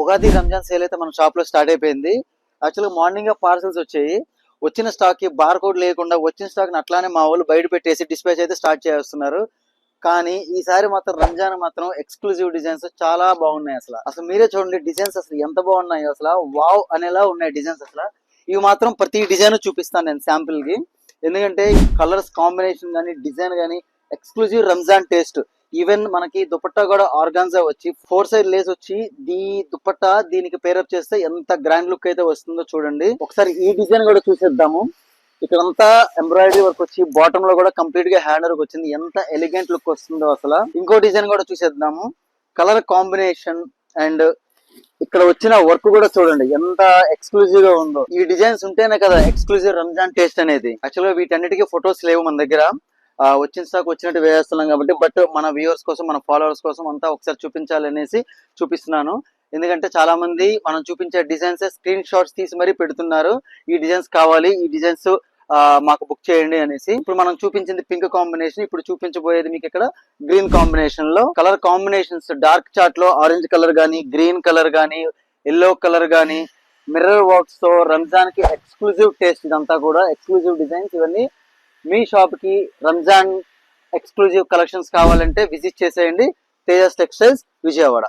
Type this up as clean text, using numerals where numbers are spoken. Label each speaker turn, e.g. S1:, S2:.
S1: Ugadi Ramzan sale అయితే మన shop లో స్టార్ట్ అయిపోయింది. యాక్చువల్గా మార్నింగ్ పార్సల్స్ వచ్చాయి. వచ్చిన స్టాక్ కి బార్ కోడ్ లేకుండా వచ్చిన స్టాక్ ని అట్లానే మా వాళ్ళు బయట పెట్టేసి డిస్పాచ్ అయితే స్టార్ట్ చేస్తున్నారు. కానీ ఈసారి మాత్రం రంజాన్ మాత్రం ఎక్స్క్లూజివ్ డిజైన్స్ చాలా బాగున్నాయి. అసలు మీరే చూడండి, డిజైన్స్ అసలు ఎంత బాగున్నాయి. అసలు వావ్ అనేలా ఉన్నాయి డిజైన్స్. అసలు ఇవి మాత్రం ప్రతి డిజైన్ చూపిస్తాను నేను శాంపిల్ కి. ఎందుకంటే కలర్స్ కాంబినేషన్ కానీ డిజైన్ కానీ ఎక్స్క్లూజివ్ రంజాన్ టేస్ట్. ఈవెన్ మనకి దుపట్టా కూడా ఆర్గాన్జా వచ్చి 4 సైడ్ లేస్ వచ్చి దుపట్టా దీనికి పేరప్ చేస్తే ఎంత గ్రాండ్ లుక్ అయితే వస్తుందో చూడండి. ఒకసారి ఈ డిజైన్ కూడా చూసేద్దాము. ఇక్కడంతా ఎంబ్రాయిడరీ వర్క్ వచ్చి బాటమ్ లో కూడా కంప్లీట్ గా హ్యాండ్ వర్క్ వచ్చింది. ఎంత ఎలిగెంట్ లుక్ వస్తుందో అసలు. ఇంకో డిజైన్ కూడా చూసేద్దాము. కలర్ కాంబినేషన్ అండ్ ఇక్కడ వచ్చిన వర్క్ కూడా చూడండి ఎంత ఎక్స్క్లూజివ్ గా ఉందో. ఈ డిజైన్స్ ఉంటేనే కదా ఎక్స్క్లూజివ్ రంజాన్ టేస్ట్ అనేది. యాక్చువల్ గా వీటన్నిటికీ ఫొటోస్ లేవు మన దగ్గర. వచ్చిన స్టాక్ వచ్చినట్టు వేస్తున్నాం కాబట్టి, బట్ మన వ్యూవర్స్ కోసం మన ఫాలోవర్స్ కోసం అంతా ఒకసారి చూపించాలనేసి చూపిస్తున్నాను. ఎందుకంటే చాలా మంది మనం చూపించే డిజైన్స్ స్క్రీన్ షాట్స్ తీసి మరీ పెడుతున్నారు. ఈ డిజైన్స్ కావాలి, ఈ డిజైన్స్ మాకు బుక్ చేయండి అనేసి. ఇప్పుడు మనం చూపించింది పింక్ కాంబినేషన్, ఇప్పుడు చూపించబోయేది మీకు ఇక్కడ గ్రీన్ కాంబినేషన్ లో. కలర్ కాంబినేషన్స్ డార్క్ చార్ట్ లో ఆరెంజ్ కలర్ గానీ, గ్రీన్ కలర్ గానీ, ఎల్లో కలర్ గానీ, మిర్రర్ వర్క్స్ తో రంజాన్ కి ఎక్స్క్లూజివ్ టేస్ట్. ఇదంతా కూడా ఎక్స్క్లూజివ్ డిజైన్స్. ఇవన్నీ మీ షాప్ కి రంజాన్ ఎక్స్క్లూజివ్ కలెక్షన్స్ కావాలంటే విజిట్ చేసేయండి తేజస్ టెక్స్టైల్స్ విజయవాడ.